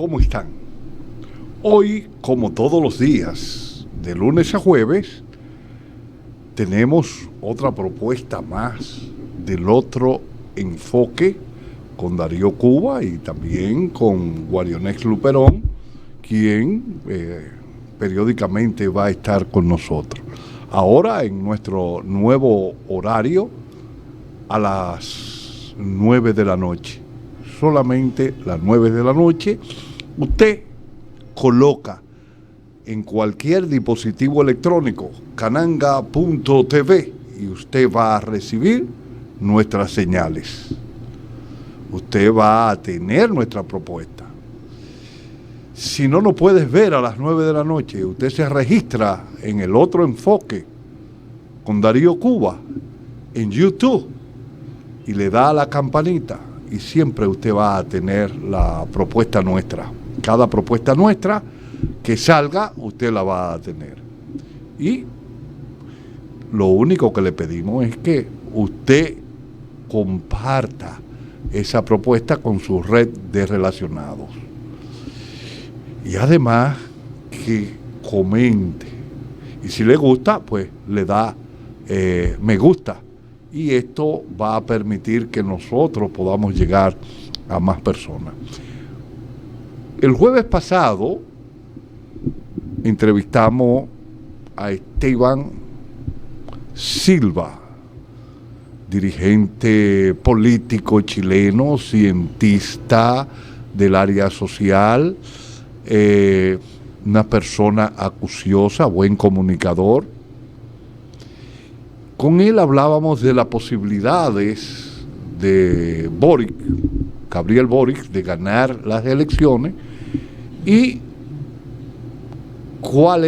¿cómo están? Hoy, como todos los días, de lunes a jueves, tenemos otra propuesta más del otro enfoque con Darío Cuba y también con Guarionex Luperón, quien periódicamente va a estar con nosotros. Ahora en nuestro nuevo horario a las 9 de la noche. Solamente las 9 de la noche usted coloca en cualquier dispositivo electrónico cananga.tv y usted va a recibir nuestras señales. Usted va a tener nuestra propuesta. Si no nos puedes ver a las 9 de la noche, usted se registra en el otro enfoque con Darío Cuba en YouTube y le da a la campanita y siempre usted va a tener la propuesta nuestra. Cada propuesta nuestra que salga, usted la va a tener. Y lo único que le pedimos es que usted comparta esa propuesta con su red de relacionados. Y además que comente. Y si le gusta, pues le da me gusta. Y esto va a permitir que nosotros podamos llegar a más personas. El jueves pasado entrevistamos a Esteban Silva, dirigente político chileno, cientista del área social, una persona acuciosa, buen comunicador. Con él hablábamos de las posibilidades de Boric, Gabriel Boric, de ganar las elecciones y cuál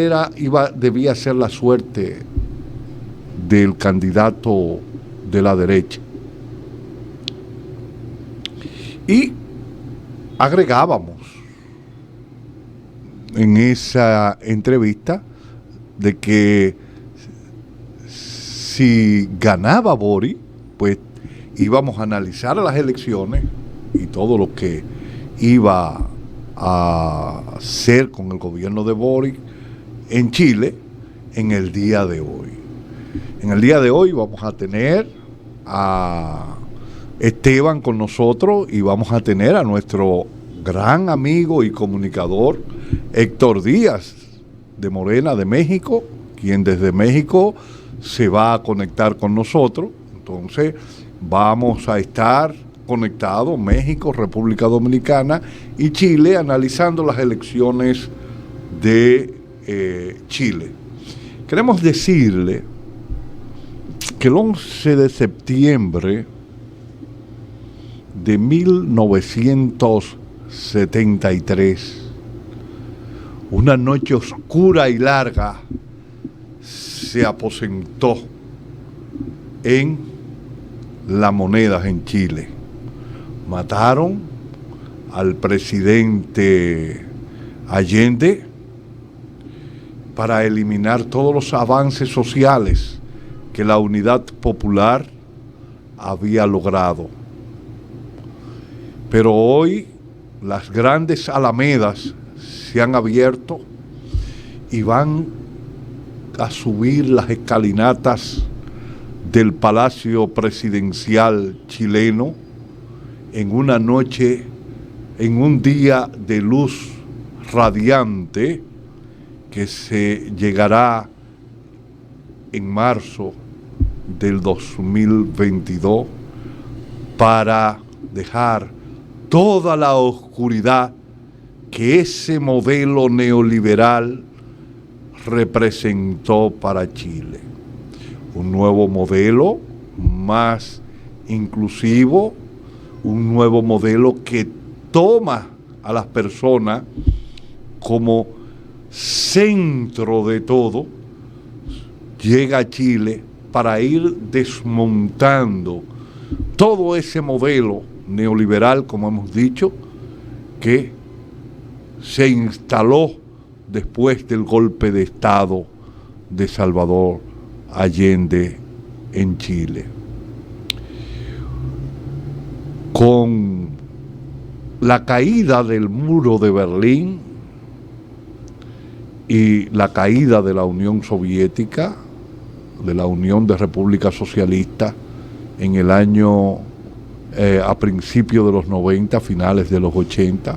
debía ser la suerte del candidato de la derecha. Y agregábamos en esa entrevista de que si ganaba Boric, pues íbamos a analizar las elecciones y todo lo que iba a hacer con el gobierno de Boric en Chile en el día de hoy. En el día de hoy vamos a tener a Esteban con nosotros y vamos a tener a nuestro gran amigo y comunicador Héctor Díaz de Morena de México, quien desde México se va a conectar con nosotros. Entonces vamos a estar conectados México, República Dominicana y Chile analizando las elecciones de Chile. Queremos decirle que el 11 de septiembre de 1973, una noche oscura y larga se aposentó en La Moneda, en Chile. Mataron al presidente Allende para eliminar todos los avances sociales que la Unidad Popular había logrado. Pero hoy las grandes alamedas se han abierto y van a subir las escalinatas del Palacio Presidencial chileno en una noche, en un día de luz radiante que se llegará en marzo del 2022 para dejar toda la oscuridad que ese modelo neoliberal representó para Chile. Un nuevo modelo más inclusivo, un nuevo modelo que toma a las personas como centro de todo, llega a Chile para ir desmontando todo ese modelo neoliberal, como hemos dicho, que se instaló después del golpe de Estado de Salvador Allende en Chile. Con la caída del muro de Berlín y la caída de la Unión Soviética, de la Unión de Repúblicas Socialistas, en el año, a principios de los 90, finales de los 80,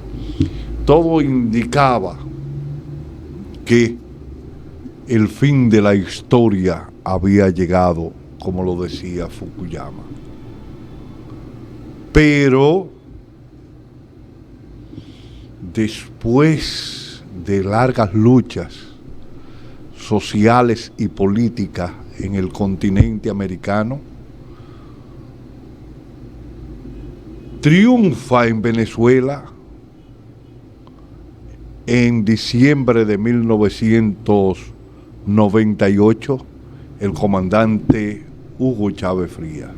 todo indicaba que el fin de la historia había llegado, como lo decía Fukuyama. Pero después de largas luchas sociales y políticas en el continente americano, triunfa en Venezuela en diciembre de 1998 el comandante Hugo Chávez Frías.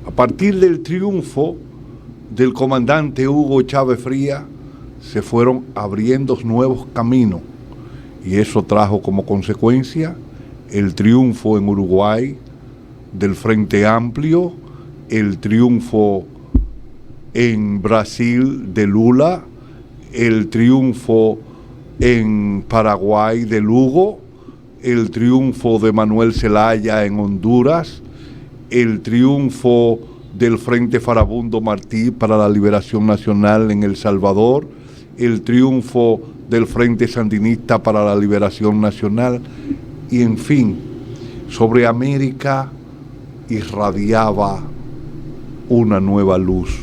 A partir del triunfo del comandante Hugo Chávez Frías se fueron abriendo nuevos caminos y eso trajo como consecuencia el triunfo en Uruguay del Frente Amplio, el triunfo en Brasil de Lula, el triunfo en Paraguay de Lugo, el triunfo de Manuel Zelaya en Honduras, el triunfo del Frente Farabundo Martí para la Liberación Nacional en El Salvador, el triunfo del Frente Sandinista para la Liberación Nacional, y en fin, sobre América irradiaba una nueva luz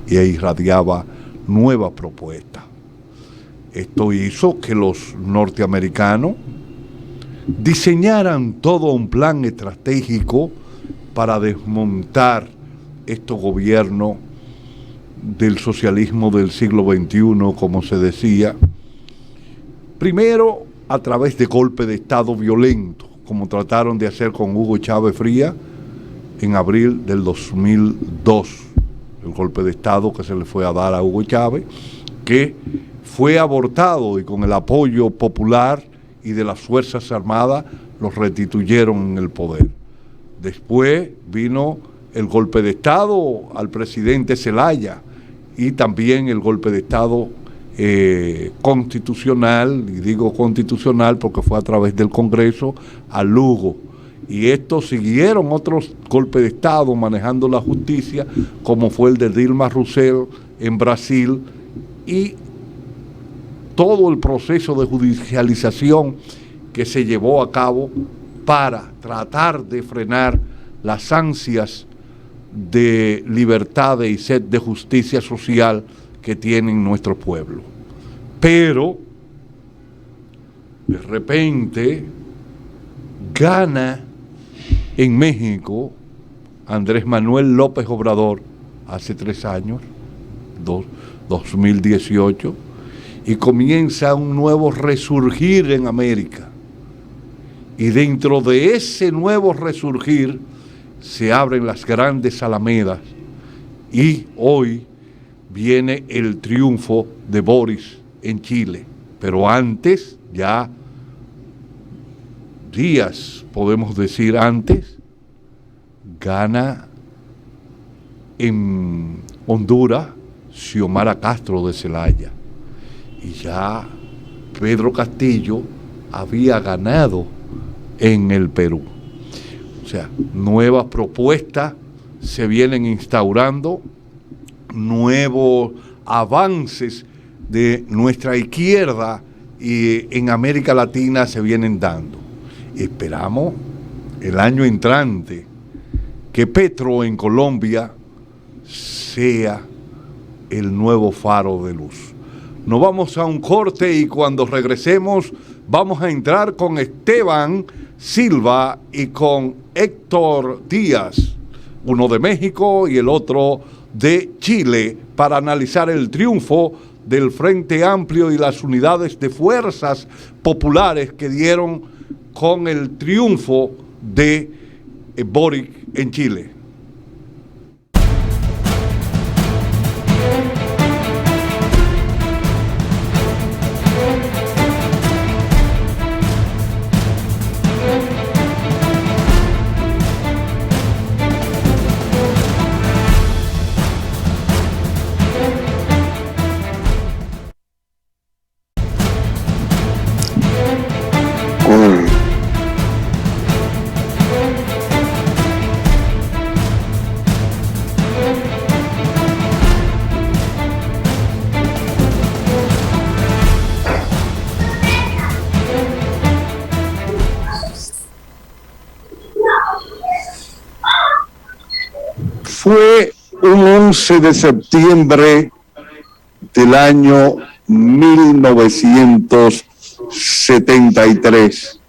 y irradiaba nueva propuesta. Esto hizo que los norteamericanos diseñaran todo un plan estratégico para desmontar estos gobiernos del socialismo del siglo XXI, como se decía, primero a través de golpe de Estado violento, como trataron de hacer con Hugo Chávez Frías en abril del 2002, el golpe de Estado que se le fue a dar a Hugo Chávez, que fue abortado y con el apoyo popular y de las Fuerzas Armadas los restituyeron en el poder. Después vino el golpe de Estado al presidente Zelaya y también el golpe de Estado constitucional, y digo constitucional porque fue a través del Congreso, a Lugo. Y estos siguieron otros golpes de Estado manejando la justicia, como fue el de Dilma Rousseff en Brasil, y todo el proceso de judicialización que se llevó a cabo para tratar de frenar las ansias de libertad y sed de justicia social que tienen nuestro pueblo. Pero de repente gana en México Andrés Manuel López Obrador hace 3 años, 2018, y comienza un nuevo resurgir en América. Y dentro de ese nuevo resurgir se abren las grandes alamedas y hoy viene el triunfo de Boric en Chile. Pero antes, ya días, podemos decir antes, gana en Honduras Xiomara Castro de Zelaya. Y ya Pedro Castillo había ganado en el Perú. O sea, nuevas propuestas se vienen instaurando, nuevos avances de nuestra izquierda y en América Latina se vienen dando. Esperamos el año entrante que Petro en Colombia sea el nuevo faro de luz. Nos vamos a un corte y cuando regresemos vamos a entrar con Esteban Silva y con Héctor Díaz, uno de México y el otro de Chile, para analizar el triunfo del Frente Amplio y las unidades de fuerzas populares que dieron con el triunfo de Boric en Chile. 11 de septiembre del año 1973,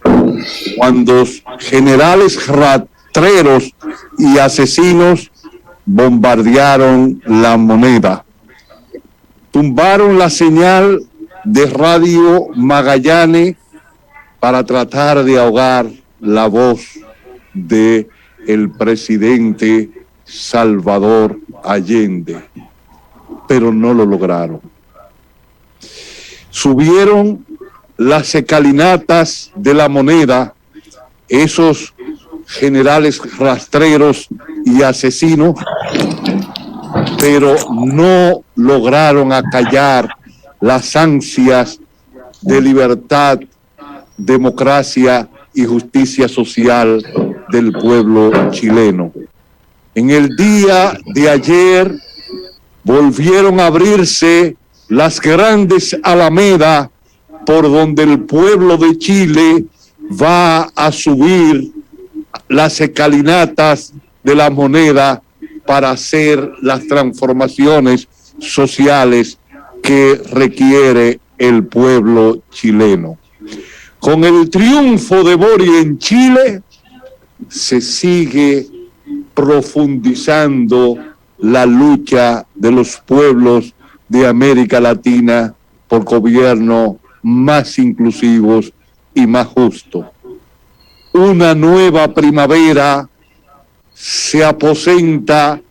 cuando generales rastreros y asesinos bombardearon La Moneda, tumbaron la señal de Radio Magallanes para tratar de ahogar la voz de el presidente Salvador Allende, pero no lo lograron. Subieron las escalinatas de La Moneda esos generales rastreros y asesinos, pero no lograron acallar las ansias de libertad, democracia y justicia social del pueblo chileno. En el día de ayer volvieron a abrirse las grandes alamedas por donde el pueblo de Chile va a subir las escalinatas de La Moneda para hacer las transformaciones sociales que requiere el pueblo chileno. Con el triunfo de Boric en Chile, se sigue profundizando la lucha de los pueblos de América Latina por gobiernos más inclusivos y más justos. Una nueva primavera se aposenta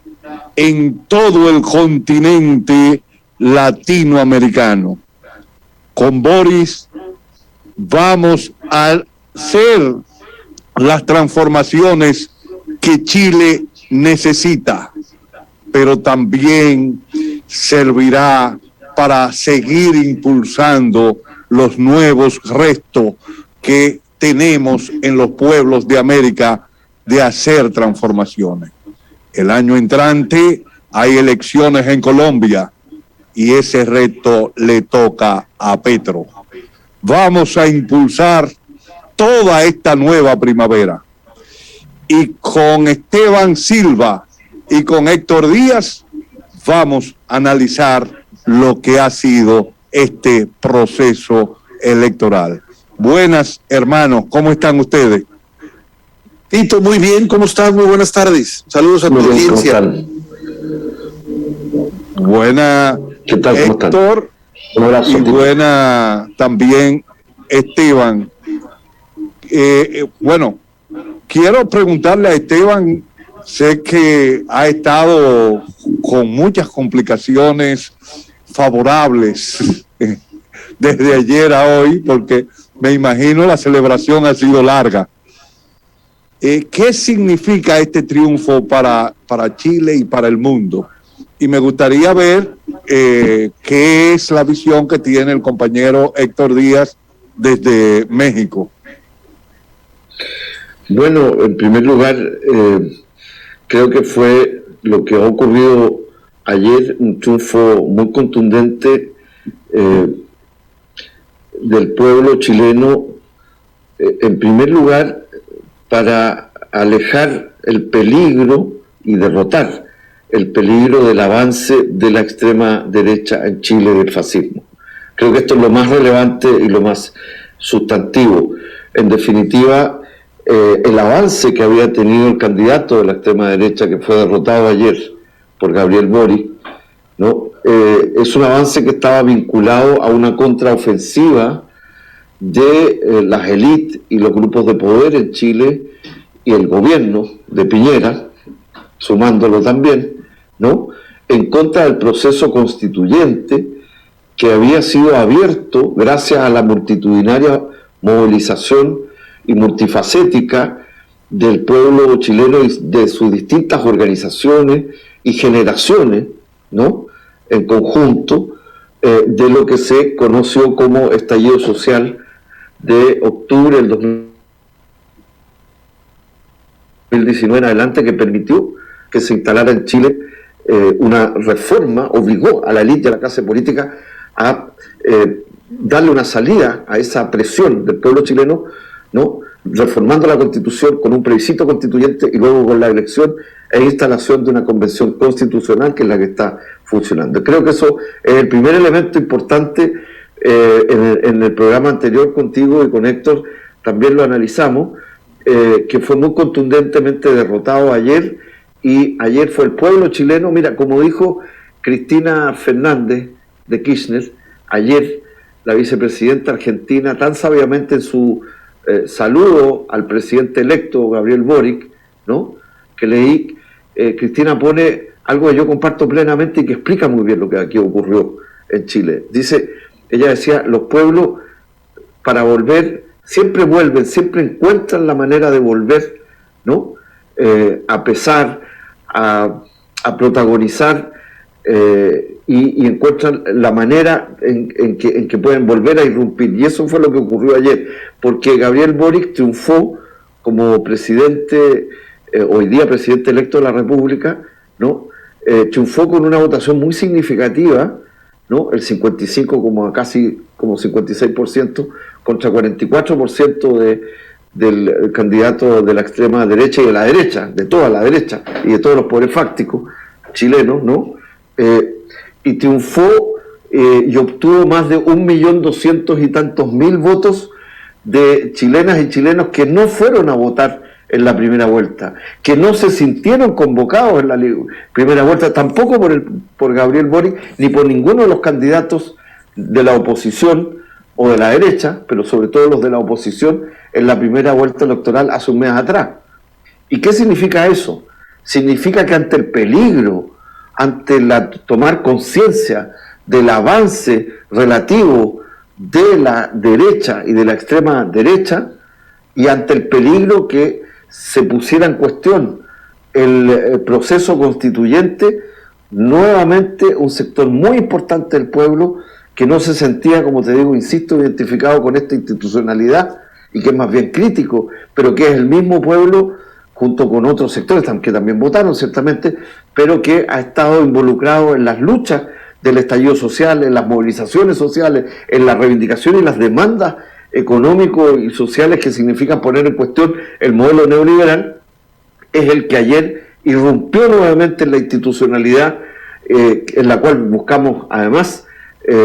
en todo el continente latinoamericano. Con Boric vamos a hacer las transformaciones que Chile necesita, pero también servirá para seguir impulsando los nuevos retos que tenemos en los pueblos de América de hacer transformaciones. El año entrante hay elecciones en Colombia y ese reto le toca a Petro. Vamos a impulsar toda esta nueva primavera. Y con Esteban Silva y con Héctor Díaz vamos a analizar lo que ha sido este proceso electoral. Buenas, hermanos, ¿cómo están ustedes? Tito, muy bien, ¿cómo estás? Muy buenas tardes. Saludos a tu audiencia. Buena, ¿qué tal? ¿Cómo Héctor, un abrazo, y buena también, Esteban. Bueno, quiero preguntarle a Esteban, sé que ha estado con muchas complicaciones favorables desde ayer a hoy, porque me imagino la celebración ha sido larga. ¿Qué significa este triunfo para Chile y para el mundo? Y me gustaría ver qué es la visión que tiene el compañero Héctor Díaz desde México. Bueno, en primer lugar, creo que fue lo que ha ocurrido ayer, un triunfo muy contundente del pueblo chileno, en primer lugar, para alejar el peligro y derrotar el peligro del avance de la extrema derecha en Chile, del fascismo. Creo que esto es lo más relevante y lo más sustantivo. En definitiva, el avance que había tenido el candidato de la extrema derecha, que fue derrotado ayer por Gabriel Boric, ¿no? Es un avance que estaba vinculado a una contraofensiva de las élites y los grupos de poder en Chile y el gobierno de Piñera, sumándolo también, ¿no?, en contra del proceso constituyente que había sido abierto gracias a la multitudinaria movilización y multifacética del pueblo chileno y de sus distintas organizaciones y generaciones, ¿no?, en conjunto, de lo que se conoció como estallido social de octubre del 2019 en adelante, que permitió que se instalara en Chile una reforma, obligó a la élite de la clase política a darle una salida a esa presión del pueblo chileno, ¿no?, reformando la Constitución con un plebiscito constituyente y luego con la elección e instalación de una convención constitucional que es la que está funcionando. Creo que eso es el primer elemento importante. En el programa anterior contigo y con Héctor también lo analizamos, que fue muy contundentemente derrotado ayer, y ayer fue el pueblo chileno, mira, como dijo Cristina Fernández de Kirchner, ayer la vicepresidenta argentina, tan sabiamente en su saludo al presidente electo Gabriel Boric, ¿no?, que leí, Cristina pone algo que yo comparto plenamente y que explica muy bien lo que aquí ocurrió en Chile. Ella decía, los pueblos para volver siempre vuelven, siempre encuentran la manera de volver, ¿no?, a pesar, a protagonizar, y encuentran la manera en que pueden volver a irrumpir. Y eso fue lo que ocurrió ayer, porque Gabriel Boric triunfó como presidente, hoy día presidente electo de la República, ¿no? Triunfó con una votación muy significativa, ¿no? El 55, casi como 56%, contra 44% del candidato de la extrema derecha y de la derecha, de toda la derecha y de todos los poderes fácticos chilenos, ¿no? Y triunfó y obtuvo más de 1.200.000 y tantos votos de chilenas y chilenos que no fueron a votar en la primera vuelta, que no se sintieron convocados en la primera vuelta, tampoco por Gabriel Boric, ni por ninguno de los candidatos de la oposición o de la derecha, pero sobre todo los de la oposición, en la primera vuelta electoral hace un mes atrás. ¿Y qué significa eso? Significa que ante el peligro, ante tomar conciencia del avance relativo de la derecha y de la extrema derecha, y ante el peligro que se pusiera en cuestión el proceso constituyente, nuevamente un sector muy importante del pueblo que no se sentía, como te digo, insisto, identificado con esta institucionalidad y que es más bien crítico, pero que es el mismo pueblo junto con otros sectores que también votaron ciertamente, pero que ha estado involucrado en las luchas del estallido social, en las movilizaciones sociales, en la reivindicación y las demandas económicos y sociales que significan poner en cuestión el modelo neoliberal, es el que ayer irrumpió nuevamente en la institucionalidad, en la cual buscamos además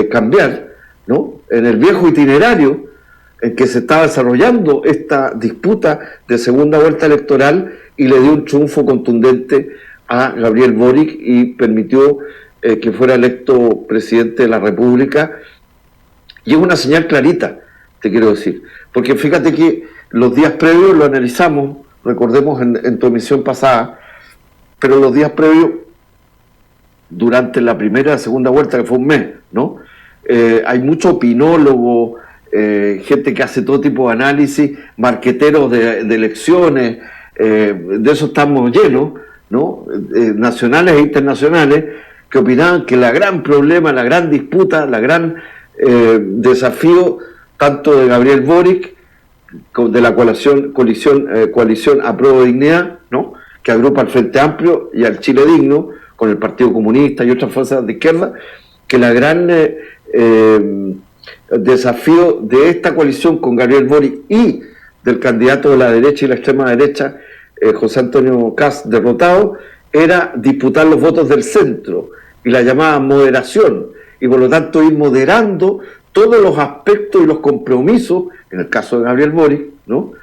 cambiar, ¿no?, en el viejo itinerario en que se estaba desarrollando esta disputa de segunda vuelta electoral, y le dio un triunfo contundente a Gabriel Boric y permitió que fuera electo presidente de la República. Y es una señal clarita, te quiero decir, porque fíjate que los días previos lo analizamos, recordemos en tu emisión pasada, pero los días previos, durante la primera y la segunda vuelta, que fue un mes, ¿no?, hay mucho opinólogo, gente que hace todo tipo de análisis, marqueteros de elecciones, de eso estamos llenos, ¿no?, nacionales e internacionales, que opinaban que el gran problema, la gran disputa, la gran desafío, tanto de Gabriel Boric, de la coalición Apruebo Dignidad, ¿no?, que agrupa al Frente Amplio y al Chile Digno, con el Partido Comunista y otras fuerzas de izquierda, que la gran desafío de esta coalición con Gabriel Boric y del candidato de la derecha y la extrema derecha, José Antonio Kast, derrotado, era disputar los votos del centro y la llamada moderación, y por lo tanto ir moderando todos los aspectos y los compromisos, en el caso de Gabriel Boric, ¿no?,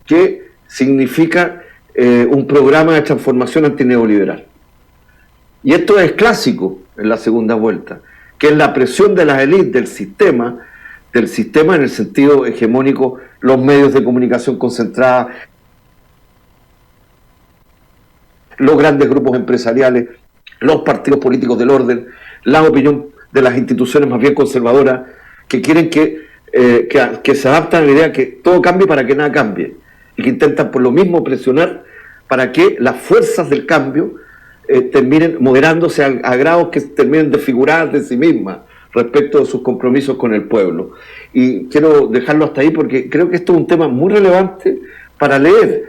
que significa un programa de transformación antineoliberal. Y esto es clásico en la segunda vuelta, que es la presión de las élites del sistema en el sentido hegemónico, los medios de comunicación concentrados, los grandes grupos empresariales, los partidos políticos del orden, la opinión de las instituciones más bien conservadoras, que quieren que se adaptan a la idea que todo cambie para que nada cambie, y que intentan por lo mismo presionar para que las fuerzas del cambio terminen moderándose a grados que terminen desfiguradas de sí mismas respecto de sus compromisos con el pueblo. Y quiero dejarlo hasta ahí porque creo que esto es un tema muy relevante para leer,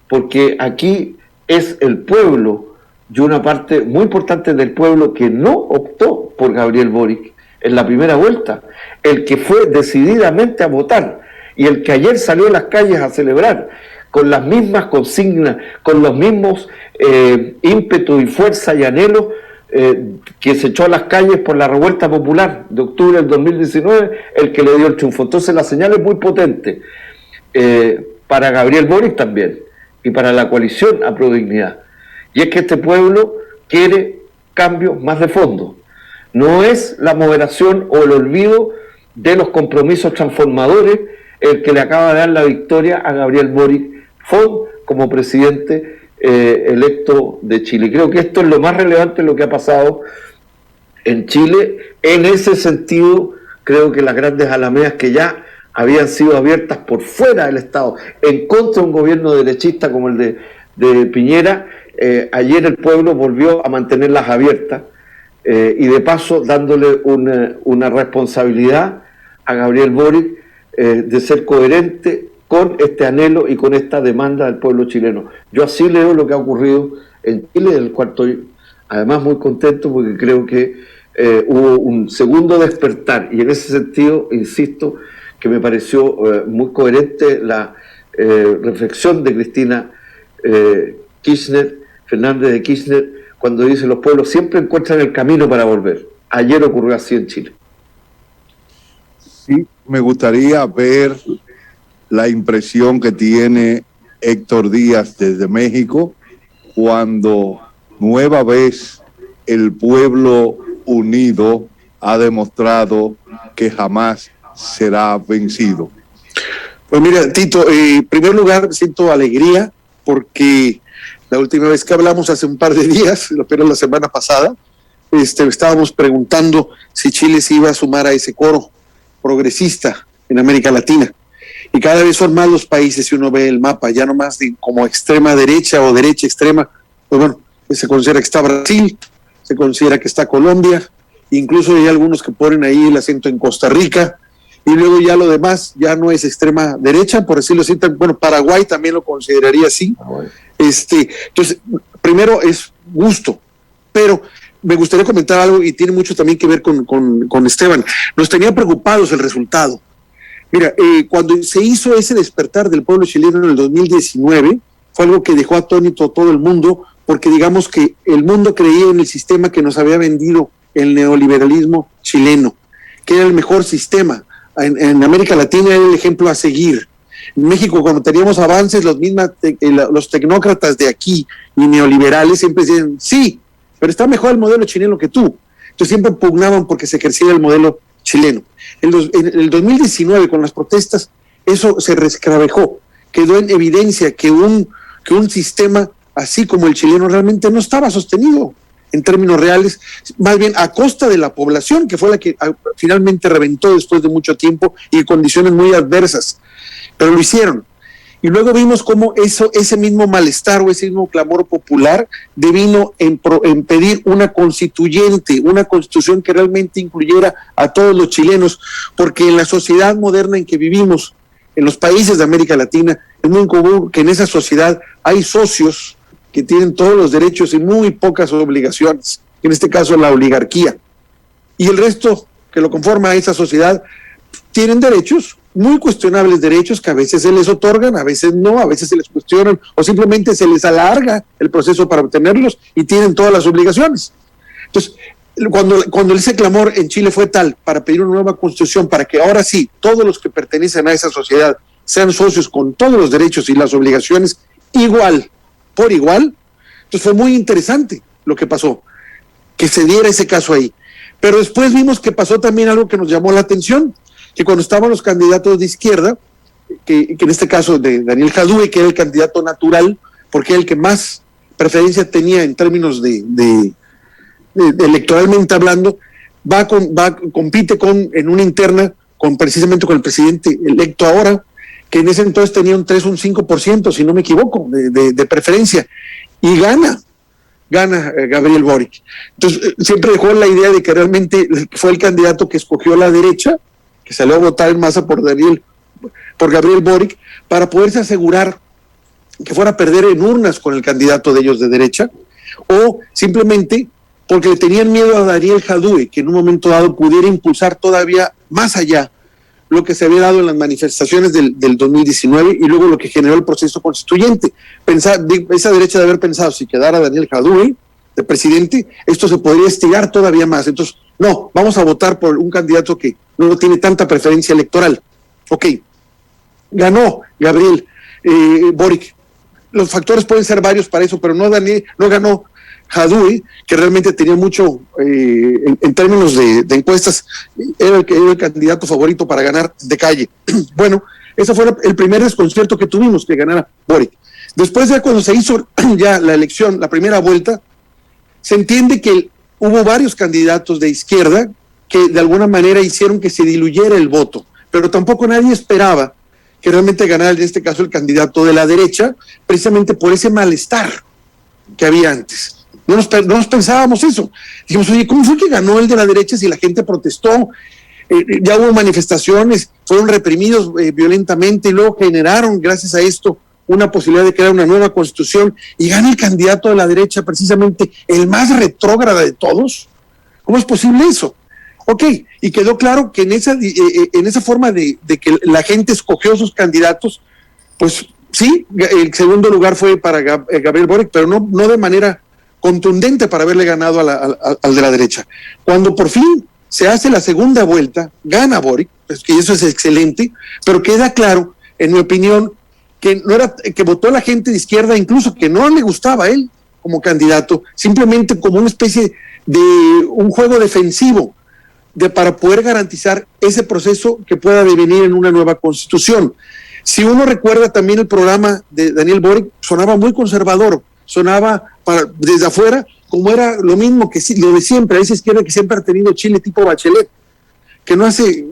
porque aquí es el pueblo y una parte muy importante del pueblo que no optó por Gabriel Boric en la primera vuelta, el que fue decididamente a votar y el que ayer salió a las calles a celebrar con las mismas consignas, con los mismos ímpetus y fuerza y anhelos que se echó a las calles por la revuelta popular de octubre del 2019, el que le dio el triunfo. Entonces la señal es muy potente para Gabriel Boric también y para la coalición Aprodignidad. Y es que este pueblo quiere cambios más de fondo. No es la moderación o el olvido de los compromisos transformadores el que le acaba de dar la victoria a Gabriel Boric Font como presidente electo de Chile. Creo que esto es lo más relevante de lo que ha pasado en Chile. En ese sentido, creo que las grandes alamedas que ya habían sido abiertas por fuera del Estado en contra de un gobierno derechista como el de Piñera, ayer el pueblo volvió a mantenerlas abiertas y de paso dándole una responsabilidad a Gabriel Boric de ser coherente con este anhelo y con esta demanda del pueblo chileno. Yo así leo lo que ha ocurrido en Chile, del cual estoy además muy contento porque creo que hubo un segundo despertar y en ese sentido, insisto, que me pareció muy coherente la reflexión de Cristina Fernández de Kirchner, cuando dice: los pueblos siempre encuentran el camino para volver. Ayer ocurrió así en Chile. Sí, me gustaría ver la impresión que tiene Héctor Díaz desde México cuando nueva vez el pueblo unido ha demostrado que jamás será vencido. Pues mira, Tito, en primer lugar siento alegría porque la última vez que hablamos hace un par de días, pero la semana pasada, estábamos preguntando si Chile se iba a sumar a ese coro progresista en América Latina. Y cada vez son más los países, si uno ve el mapa, ya no más como extrema derecha o derecha extrema, pues bueno, se considera que está Brasil, se considera que está Colombia, incluso hay algunos que ponen ahí el acento en Costa Rica, y luego ya lo demás ya no es extrema derecha, por decirlo así. Bueno, Paraguay también lo consideraría así. Entonces, primero es gusto, pero me gustaría comentar algo y tiene mucho también que ver con Esteban. Nos tenía preocupados el resultado. Mira, cuando se hizo ese despertar del pueblo chileno en el 2019, fue algo que dejó atónito a todo el mundo, porque digamos que el mundo creía en el sistema que nos había vendido el neoliberalismo chileno, que era el mejor sistema. En América Latina era el ejemplo a seguir. En México, cuando teníamos avances, los tecnócratas de aquí y neoliberales siempre decían, sí, pero está mejor el modelo chileno que tú. Entonces siempre pugnaban porque se creciera el modelo chileno. En el 2019, con las protestas, eso se rescravejó. Quedó en evidencia que un sistema así como el chileno realmente no estaba sostenido en términos reales, más bien a costa de la población, que fue la que finalmente reventó después de mucho tiempo y en condiciones muy adversas. Pero lo hicieron. Y luego vimos cómo ese mismo malestar o ese mismo clamor popular devino en pedir una constituyente, una constitución que realmente incluyera a todos los chilenos, porque en la sociedad moderna en que vivimos, en los países de América Latina, es muy común que en esa sociedad hay socios que tienen todos los derechos y muy pocas obligaciones, en este caso la oligarquía. Y el resto que lo conforma esa sociedad tienen derechos, muy cuestionables derechos, que a veces se les otorgan, a veces no, a veces se les cuestionan o simplemente se les alarga el proceso para obtenerlos y tienen todas las obligaciones. Entonces, cuando ese clamor en Chile fue tal para pedir una nueva constitución, para que ahora sí todos los que pertenecen a esa sociedad sean socios con todos los derechos y las obligaciones igual, por igual, entonces fue muy interesante lo que pasó, que se diera ese caso ahí. Pero después vimos que pasó también algo que nos llamó la atención, que cuando estaban los candidatos de izquierda, que en este caso de Daniel Jadue, que era el candidato natural, porque era el que más preferencia tenía en términos de electoralmente hablando, compite en una interna precisamente con el presidente electo ahora, que en ese entonces tenía un 3 o un 5%, si no me equivoco, de preferencia, y gana Gabriel Boric. Entonces, siempre dejó la idea de que realmente fue el candidato que escogió la derecha, que salió a votar en masa por Gabriel Boric, para poderse asegurar que fuera a perder en urnas con el candidato de ellos de derecha, o simplemente porque le tenían miedo a Daniel Jadue, que en un momento dado pudiera impulsar todavía más allá lo que se había dado en las manifestaciones del 2019 y luego lo que generó el proceso constituyente. Esa derecha de haber pensado, si quedara Daniel Jadue de presidente, esto se podría estirar todavía más. Entonces, no, vamos a votar por un candidato que no tiene tanta preferencia electoral. Ok, ganó Gabriel Boric. Los factores pueden ser varios para eso, pero no ganó Jadue, que realmente tenía mucho, en términos de encuestas, era el candidato favorito para ganar de calle. Bueno, ese fue el primer desconcierto que tuvimos, que ganara Boric. Después, ya cuando se hizo ya la elección, la primera vuelta, se entiende que hubo varios candidatos de izquierda que de alguna manera hicieron que se diluyera el voto, pero tampoco nadie esperaba que realmente ganara, en este caso, el candidato de la derecha, precisamente por ese malestar que había antes. No nos pensábamos eso. Dijimos, oye, ¿cómo fue que ganó el de la derecha si la gente protestó? Ya hubo manifestaciones, fueron reprimidos violentamente y luego generaron, gracias a esto, una posibilidad de crear una nueva constitución y gana el candidato de la derecha, precisamente el más retrógrada de todos. ¿Cómo es posible eso? Ok, y quedó claro que en esa forma de que la gente escogió sus candidatos, pues sí, el segundo lugar fue para Gabriel Boric, pero no de manera contundente para haberle ganado al de la derecha. Cuando por fin se hace la segunda vuelta, gana Boric, pues que eso es excelente, pero queda claro, en mi opinión, que no era que votó la gente de izquierda, incluso que no le gustaba a él como candidato, simplemente como una especie de un juego defensivo para poder garantizar ese proceso que pueda devenir en una nueva constitución. Si uno recuerda también el programa de Daniel Boric, sonaba muy conservador, sonaba desde afuera como era lo mismo que lo de siempre, esa izquierda que siempre ha tenido Chile tipo Bachelet, que no hace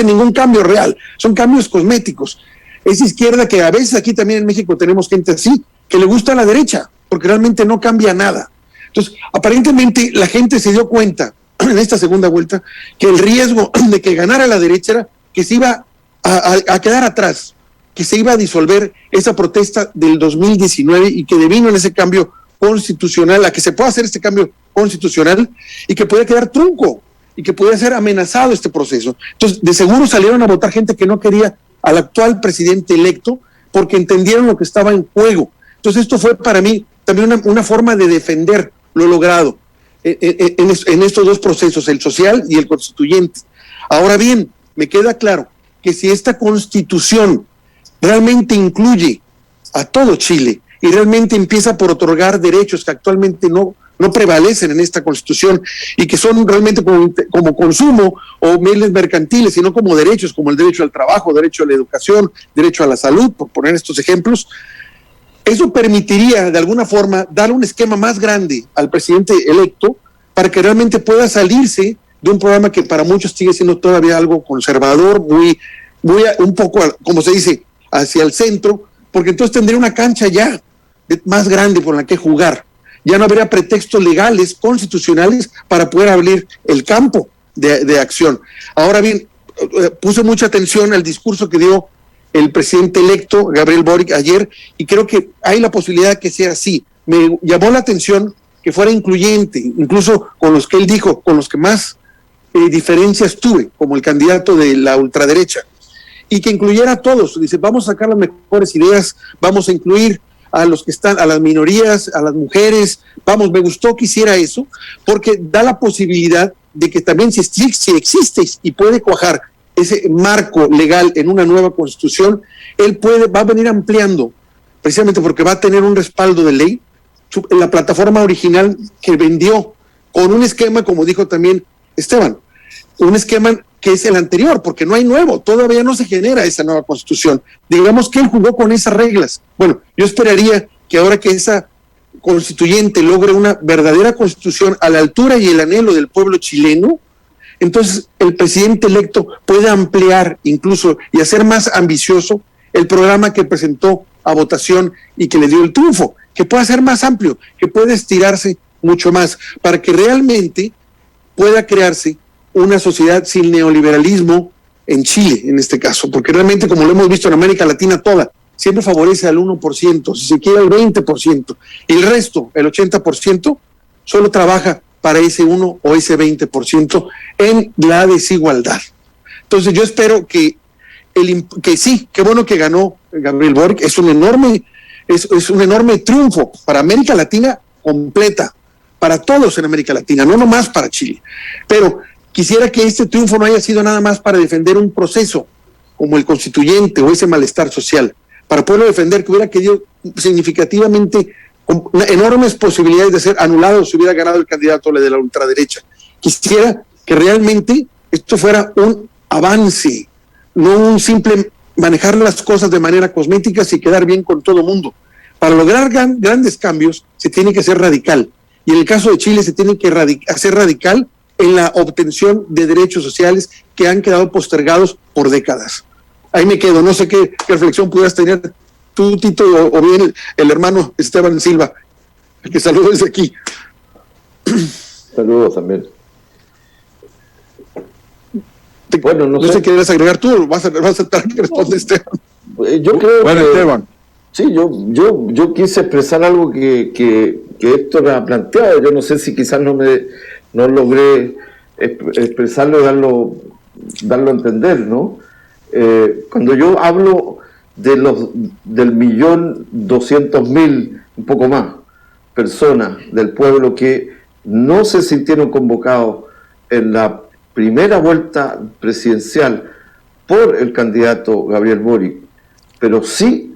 ningún cambio real, son cambios cosméticos. Esa izquierda que a veces aquí también en México tenemos gente así, que le gusta a la derecha, porque realmente no cambia nada. Entonces, aparentemente la gente se dio cuenta en esta segunda vuelta que el riesgo de que ganara la derecha era que se iba a quedar atrás, que se iba a disolver esa protesta del 2019 y que devino en ese cambio constitucional, a que se pueda hacer este cambio constitucional y que puede quedar trunco y que puede ser amenazado este proceso. Entonces, de seguro salieron a votar gente que no quería al actual presidente electo porque entendieron lo que estaba en juego. Entonces, esto fue para mí también una forma de defender lo logrado en estos dos procesos, el social y el constituyente. Ahora bien, me queda claro que si esta constitución realmente incluye a todo Chile y realmente empieza por otorgar derechos que actualmente no prevalecen en esta constitución y que son realmente como consumo o bienes mercantiles, sino como derechos, como el derecho al trabajo, derecho a la educación, derecho a la salud, por poner estos ejemplos, eso permitiría de alguna forma dar un esquema más grande al presidente electo para que realmente pueda salirse de un programa que para muchos sigue siendo todavía algo conservador, muy un poco, como se dice, hacia el centro, porque entonces tendría una cancha ya más grande por la que jugar. Ya no habría pretextos legales, constitucionales, para poder abrir el campo de acción. Ahora bien, puse mucha atención al discurso que dio el presidente electo, Gabriel Boric, ayer, y creo que hay la posibilidad de que sea así. Me llamó la atención que fuera incluyente, incluso con los que él dijo, con los que más diferencias tuve, como el candidato de la ultraderecha, y que incluyera a todos. Dice, vamos a sacar las mejores ideas, vamos a incluir a los que están, a las minorías, a las mujeres. Vamos, me gustó que hiciera eso, porque da la posibilidad de que también si existe y puede cuajar ese marco legal en una nueva constitución, él va a venir ampliando, precisamente porque va a tener un respaldo de ley, la plataforma original que vendió, con un esquema, como dijo también Esteban, un esquema que es el anterior, porque no hay nuevo, todavía no se genera esa nueva constitución. Digamos que él jugó con esas reglas. Bueno, yo esperaría que ahora que esa constituyente logre una verdadera constitución a la altura y el anhelo del pueblo chileno, entonces el presidente electo puede ampliar incluso y hacer más ambicioso el programa que presentó a votación y que le dio el triunfo, que pueda ser más amplio, que pueda estirarse mucho más, para que realmente pueda crearse una sociedad sin neoliberalismo en Chile, en este caso, porque realmente, como lo hemos visto en América Latina toda, siempre favorece al 1%, si se quiere al 20%, y el resto, el 80%, solo trabaja para ese 1 o ese 20% en la desigualdad. Entonces yo espero que sí, qué bueno que ganó Gabriel Boric, es un enorme triunfo para América Latina completa, para todos en América Latina, no nomás para Chile. Pero quisiera que este triunfo no haya sido nada más para defender un proceso como el constituyente o ese malestar social, para poderlo defender, que hubiera querido significativamente, con enormes posibilidades de ser anulado si hubiera ganado el candidato de la ultraderecha. Quisiera que realmente esto fuera un avance, no un simple manejar las cosas de manera cosmética y quedar bien con todo el mundo. Para lograr grandes cambios se tiene que ser radical. Y en el caso de Chile se tiene que hacer radical en la obtención de derechos sociales que han quedado postergados por décadas. Ahí me quedo. No sé qué reflexión pudieras tener tú, Tito, o bien el hermano Esteban Silva, que saludo desde aquí. Saludos también. Bueno, no sé qué quieres agregar tú, vas a tratar que responde Esteban. Yo creo bueno, Esteban. Sí, yo quise expresar algo que Héctor ha planteado. Yo no sé si quizás no logré expresarlo y darlo a entender, ¿no? Cuando yo hablo de del 1.200.000, un poco más, personas del pueblo que no se sintieron convocados en la primera vuelta presidencial por el candidato Gabriel Boric, pero sí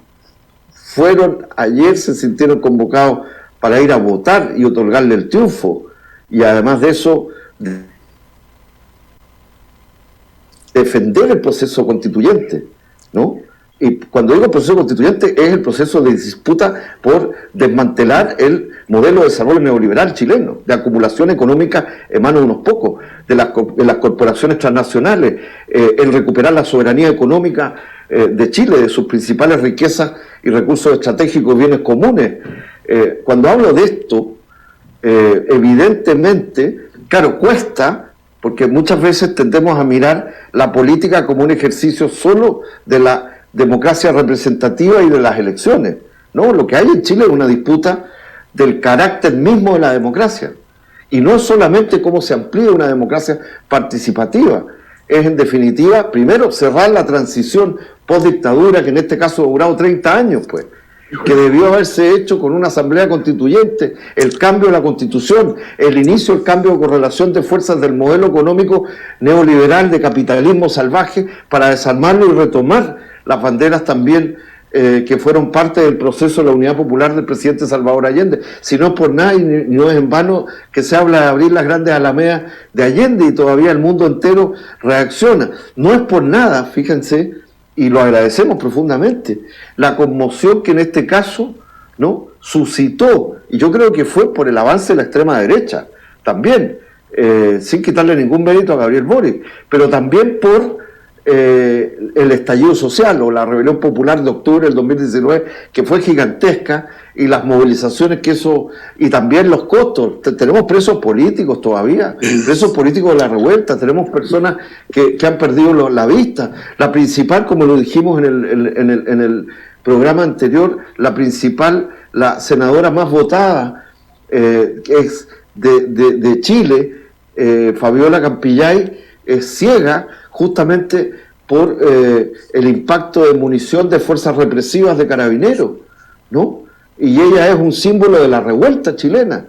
ayer se sintieron convocados para ir a votar y otorgarle el triunfo, y además de eso defender el proceso constituyente, ¿no? Y cuando digo proceso constituyente es el proceso de disputa por desmantelar el modelo de desarrollo neoliberal chileno, de acumulación económica en manos de unos pocos, de las corporaciones transnacionales, el recuperar la soberanía económica de Chile, de sus principales riquezas y recursos estratégicos y bienes comunes. Cuando hablo de esto, evidentemente, claro, cuesta, porque muchas veces tendemos a mirar la política como un ejercicio solo de la democracia representativa y de las elecciones. No, lo que hay en Chile es una disputa del carácter mismo de la democracia, y no solamente cómo se amplía una democracia participativa, es en definitiva, primero, cerrar la transición post-dictadura, que en este caso ha durado 30 años, pues, que debió haberse hecho con una asamblea constituyente, el cambio de la constitución, el inicio del cambio de correlación de fuerzas del modelo económico neoliberal de capitalismo salvaje para desarmarlo y retomar las banderas también que fueron parte del proceso de la unidad popular del presidente Salvador Allende. Si no es por nada, y no es en vano que se habla de abrir las grandes alamedas de Allende, y todavía el mundo entero reacciona. No es por nada, fíjense, y lo agradecemos profundamente, la conmoción que en este caso, ¿no?, suscitó, y yo creo que fue por el avance de la extrema derecha, también, sin quitarle ningún mérito a Gabriel Boric, pero también por el estallido social o la rebelión popular de octubre del 2019, que fue gigantesca, y las movilizaciones que eso, y también los costos. Tenemos presos políticos todavía, presos políticos de la revuelta, tenemos personas que han perdido la vista. La principal, como lo dijimos en el programa anterior, la senadora más votada que es de Chile, Fabiola Campillay, es ciega justamente por el impacto de munición de fuerzas represivas de carabineros, ¿no? Y ella es un símbolo de la revuelta chilena,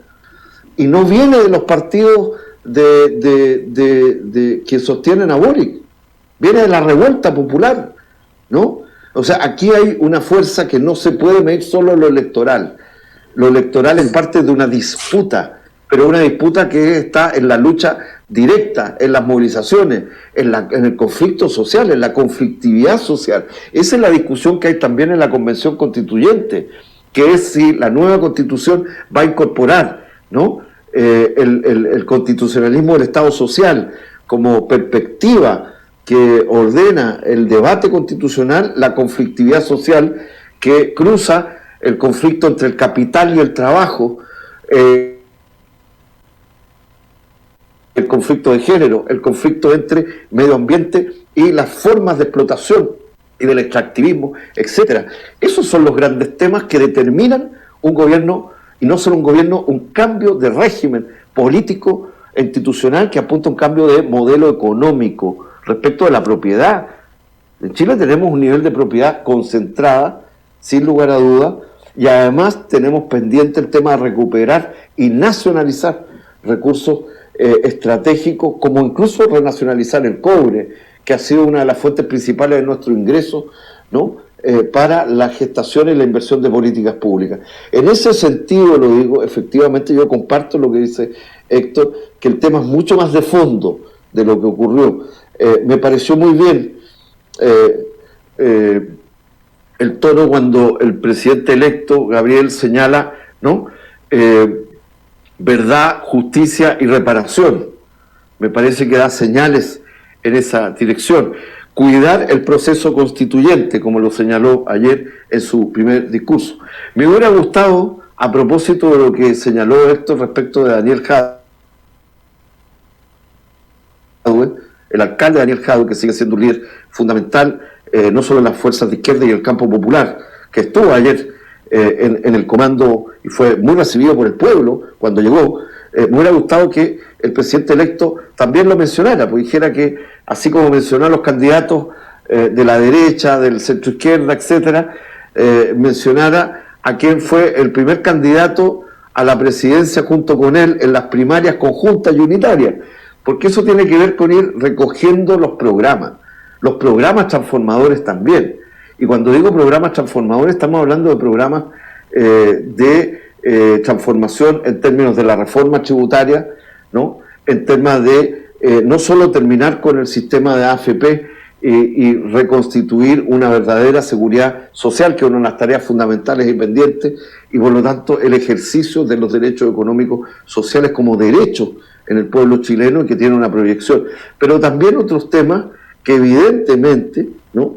y no viene de los partidos que sostienen a Boric, viene de la revuelta popular, ¿no? O sea, aquí hay una fuerza que no se puede medir solo en lo electoral en parte de una disputa, pero una disputa que está en la lucha directa, en las movilizaciones, en el conflicto social, en la conflictividad social. Esa es la discusión que hay también en la Convención Constituyente, que es si la nueva Constitución va a incorporar, ¿no?, el constitucionalismo del Estado social como perspectiva que ordena el debate constitucional, la conflictividad social que cruza el conflicto entre el capital y el trabajo, el conflicto de género, el conflicto entre medio ambiente y las formas de explotación y del extractivismo, etcétera. Esos son los grandes temas que determinan un gobierno, y no solo un gobierno, un cambio de régimen político e institucional que apunta a un cambio de modelo económico respecto de la propiedad. En Chile tenemos un nivel de propiedad concentrada, sin lugar a duda, y además tenemos pendiente el tema de recuperar y nacionalizar recursos estratégicos, como incluso renacionalizar el cobre, que ha sido una de las fuentes principales de nuestro ingreso, ¿no? Para la gestación y la inversión de políticas públicas. En ese sentido, lo digo, efectivamente yo comparto lo que dice Héctor, que el tema es mucho más de fondo de lo que ocurrió. Me pareció muy bien el tono cuando el presidente electo, Gabriel, señala, ¿no? Verdad, justicia y reparación. Me parece que da señales en esa dirección. Cuidar el proceso constituyente, como lo señaló ayer en su primer discurso. Me hubiera gustado, a propósito de lo que señaló Héctor respecto de Daniel Jadwe, el alcalde Daniel Jadwe, que sigue siendo un líder fundamental, no solo en las fuerzas de izquierda y el campo popular, que estuvo ayer en el comando y fue muy recibido por el pueblo cuando llegó. Me hubiera gustado que el presidente electo también lo mencionara, pues dijera que, así como mencionó a los candidatos de la derecha, del centro izquierda, etcétera, mencionara a quien fue el primer candidato a la presidencia junto con él en las primarias conjuntas y unitarias, porque eso tiene que ver con ir recogiendo los programas transformadores también. Y cuando digo programas transformadores, estamos hablando de programas de transformación en términos de la reforma tributaria, ¿no? En temas de no solo terminar con el sistema de AFP y reconstituir una verdadera seguridad social, que es una de las tareas fundamentales y pendientes, y por lo tanto el ejercicio de los derechos económicos sociales como derechos en el pueblo chileno y que tiene una proyección. Pero también otros temas que evidentemente, ¿no?,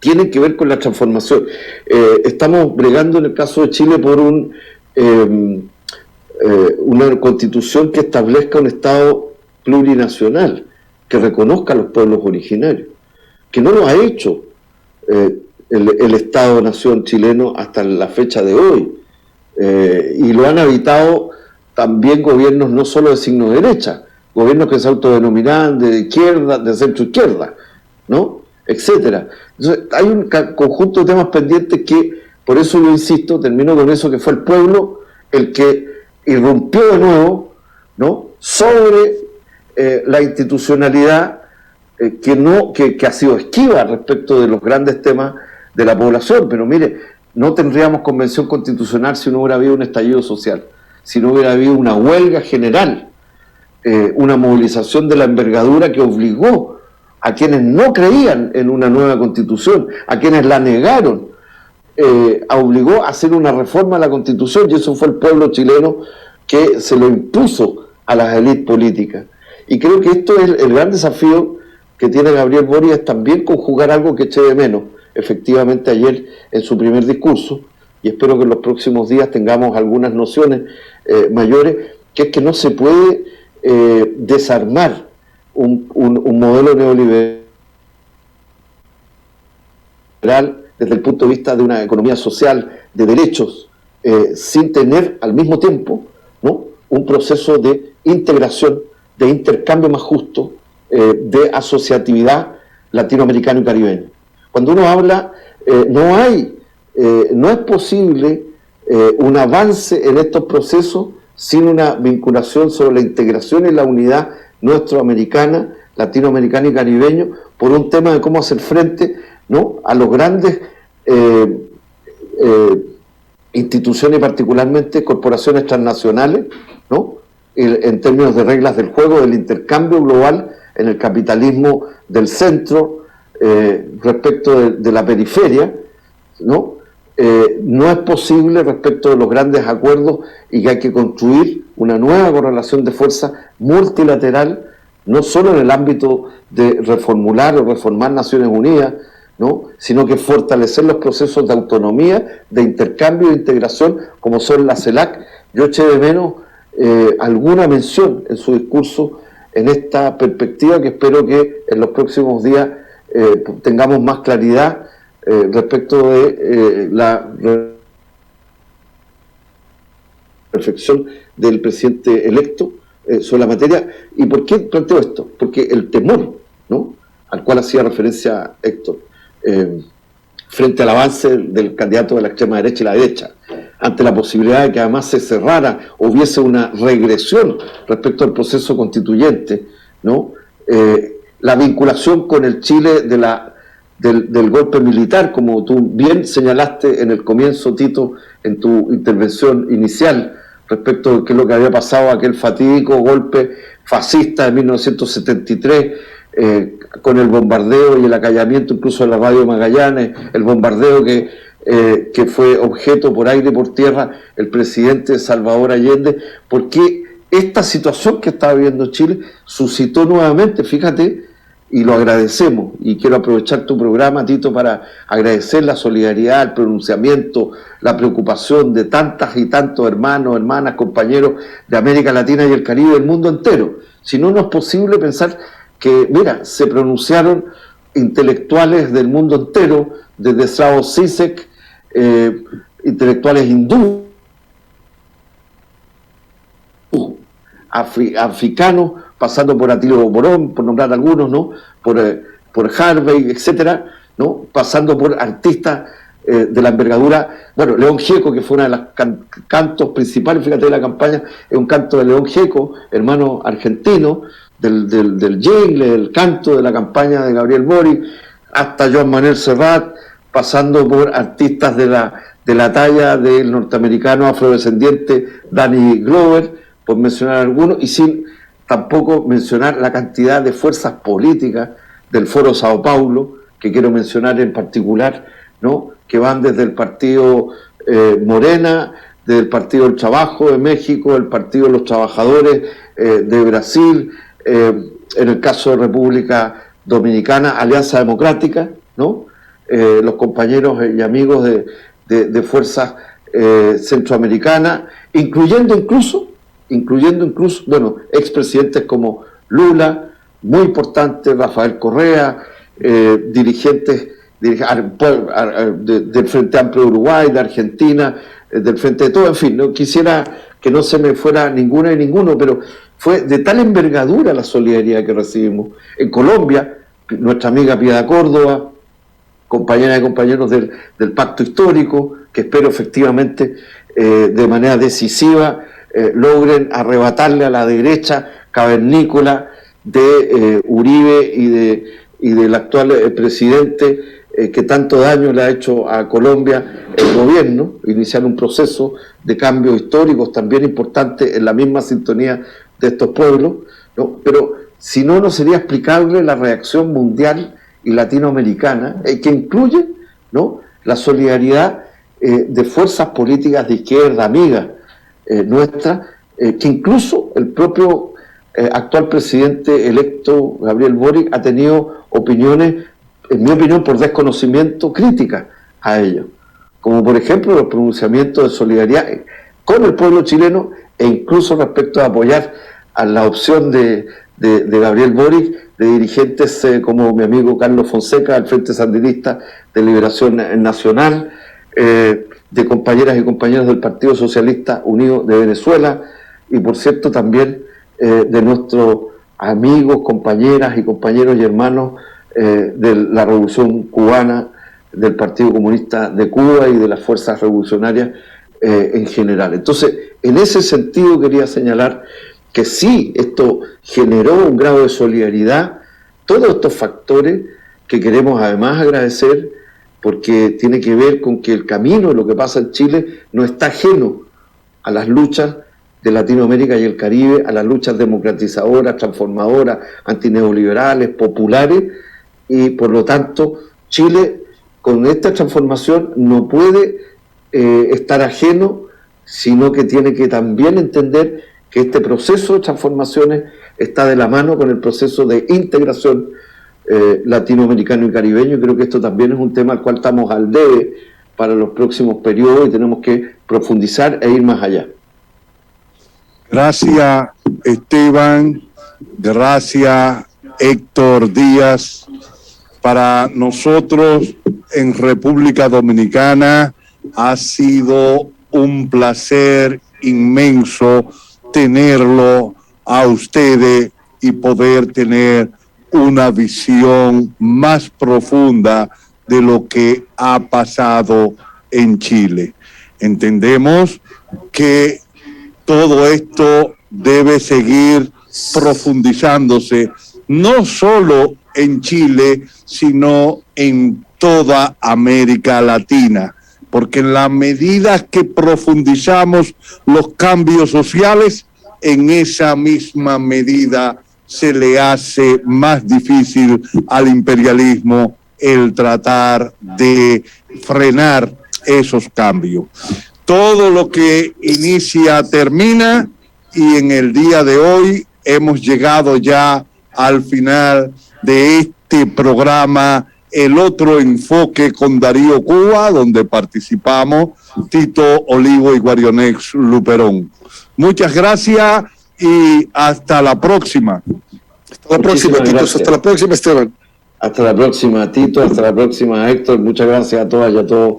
tienen que ver con la transformación. Estamos bregando en el caso de Chile por una constitución que establezca un Estado plurinacional, que reconozca a los pueblos originarios, que no lo ha hecho el Estado-nación chileno hasta la fecha de hoy, y lo han habitado también gobiernos no solo de signo derecha, gobiernos que se autodenominaban de izquierda, de centro izquierda, ¿no?, etcétera. Entonces, hay un conjunto de temas pendientes que, por eso yo insisto, termino con eso, que fue el pueblo el que irrumpió de nuevo, ¿no?, sobre la institucionalidad que ha sido esquiva respecto de los grandes temas de la población. Pero mire, no tendríamos convención constitucional si no hubiera habido un estallido social, si no hubiera habido una huelga general, una movilización de la envergadura que obligó a quienes no creían en una nueva constitución, a quienes la negaron, obligó a hacer una reforma a la constitución, y eso fue el pueblo chileno que se lo impuso a las élites políticas. Y creo que esto es el gran desafío que tiene Gabriel Boric, es también conjugar algo que eché de menos, efectivamente, ayer en su primer discurso, y espero que en los próximos días tengamos algunas nociones mayores, que es que no se puede desarmar un modelo neoliberal desde el punto de vista de una economía social de derechos, sin tener al mismo tiempo, ¿no?, un proceso de integración, de intercambio más justo, de asociatividad latinoamericano y caribeño. Cuando uno habla, no es posible un avance en estos procesos sin una vinculación sobre la integración y la unidad nuestroamericana, latinoamericana y caribeño, por un tema de cómo hacer frente, ¿no?, a los grandes instituciones, particularmente corporaciones transnacionales, ¿no?, en términos de reglas del juego, del intercambio global en el capitalismo del centro respecto de la periferia, ¿no? No es posible respecto de los grandes acuerdos, y que hay que construir una nueva correlación de fuerza multilateral, no solo en el ámbito de reformular o reformar Naciones Unidas, ¿no?, sino que fortalecer los procesos de autonomía, de intercambio e integración, como son la CELAC. Yo eché de menos alguna mención en su discurso en esta perspectiva, que espero que en los próximos días tengamos más claridad respecto de la reflexión del presidente electo sobre la materia. ¿Y por qué planteo esto? Porque el temor ¿no?, al cual hacía referencia Héctor, frente al avance del candidato de la extrema derecha y la derecha, ante la posibilidad de que además se cerrara, hubiese una regresión respecto al proceso constituyente, ¿no?, la vinculación con el Chile del golpe militar, como tú bien señalaste en el comienzo, Tito, en tu intervención inicial, respecto de qué es lo que había pasado, aquel fatídico golpe fascista de 1973, con el bombardeo y el acallamiento incluso de la radio Magallanes, el bombardeo que fue objeto por aire y por tierra el presidente Salvador Allende, porque esta situación que estaba viviendo Chile suscitó nuevamente, fíjate, y lo agradecemos, y quiero aprovechar tu programa, Tito, para agradecer la solidaridad, el pronunciamiento, la preocupación de tantas y tantos hermanos, hermanas, compañeros de América Latina y el Caribe, del mundo entero. Si no, no es posible pensar que, mira, se pronunciaron intelectuales del mundo entero, desde Slavoj Žižek, intelectuales hindúes, africanos, pasando por Atilio Borón, por nombrar algunos, ¿no?, por Harvey, etcétera, ¿no?, pasando por artistas de la envergadura. Bueno, León Gieco, que fue uno de los cantos principales, fíjate, de la campaña, es un canto de León Gieco, hermano argentino, del jingle, el canto de la campaña de Gabriel Boric, hasta Joan Manuel Serrat, pasando por artistas de la talla del norteamericano afrodescendiente Danny Glover, por mencionar algunos, y sin tampoco mencionar la cantidad de fuerzas políticas del Foro Sao Paulo, que quiero mencionar en particular, ¿no?, que van desde el partido Morena, del Partido del Trabajo de México, el Partido de los Trabajadores de Brasil, en el caso de República Dominicana, Alianza Democrática, ¿no?, los compañeros y amigos de fuerzas centroamericanas, incluyendo incluso, bueno, expresidentes como Lula, muy importante, Rafael Correa, dirigentes del Frente Amplio de Uruguay, de Argentina, del Frente de Todo, en fin, no quisiera que no se me fuera ninguna y ninguno, pero fue de tal envergadura la solidaridad que recibimos. En Colombia, nuestra amiga Piedad Córdoba, compañeras y compañeros del Pacto Histórico, que espero efectivamente de manera decisiva logren arrebatarle a la derecha cavernícola de Uribe y del actual presidente que tanto daño le ha hecho a Colombia el gobierno, iniciar un proceso de cambios históricos también importante en la misma sintonía de estos pueblos, ¿no? Pero si no, no sería explicable la reacción mundial y latinoamericana, que incluye, ¿no?, la solidaridad de fuerzas políticas de izquierda, amigas nuestras, que incluso el propio actual presidente electo, Gabriel Boric, ha tenido opiniones, en mi opinión, por desconocimiento, críticas a ellos, como por ejemplo los pronunciamientos de solidaridad con el pueblo chileno, e incluso respecto a apoyar a la opción de Gabriel Boric, de dirigentes como mi amigo Carlos Fonseca, del Frente Sandinista de Liberación Nacional, de compañeras y compañeros del Partido Socialista Unido de Venezuela, y por cierto también de nuestros amigos, compañeras y compañeros y hermanos de la Revolución Cubana, del Partido Comunista de Cuba y de las fuerzas revolucionarias en general. Entonces, en ese sentido quería señalar que sí, esto generó un grado de solidaridad, todos estos factores que queremos además agradecer, porque tiene que ver con que el camino de lo que pasa en Chile no está ajeno a las luchas de Latinoamérica y el Caribe, a las luchas democratizadoras, transformadoras, antineoliberales, populares, y por lo tanto Chile con esta transformación no puede estar ajeno, sino que tiene que también entender que este proceso de transformaciones está de la mano con el proceso de integración latinoamericano y caribeño. Creo que esto también es un tema al cual estamos al debe para los próximos periodos y tenemos que profundizar e ir más allá. Gracias, Esteban. Gracias, Héctor Díaz. Para nosotros en República Dominicana ha sido un placer inmenso tenerlo a ustedes y poder tener una visión más profunda de lo que ha pasado en Chile. Entendemos que todo esto debe seguir profundizándose, no solo en Chile, sino en toda América Latina, porque en la medida que profundizamos los cambios sociales, en esa misma medida se le hace más difícil al imperialismo el tratar de frenar esos cambios. Todo lo que inicia termina, y en el día de hoy hemos llegado ya al final de este programa, El Otro Enfoque con Darío Cuba, donde participamos Tito Olivo y Guarionex Luperón. Muchas gracias y hasta la próxima. Hasta la próxima, Tito. Hasta la próxima, Esteban. Hasta la próxima, Tito. Hasta la próxima, Héctor. Muchas gracias a todas y a todos.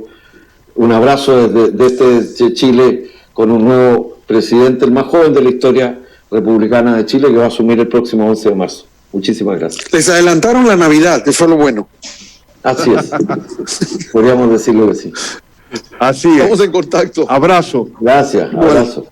Un abrazo desde Chile, con un nuevo presidente, el más joven de la historia republicana de Chile, que va a asumir el próximo 11 de marzo. Muchísimas gracias. Les adelantaron la Navidad, que fue lo bueno. Así es. Podríamos decirlo que sí. Así es. Estamos en contacto. Abrazo. Gracias. Abrazo.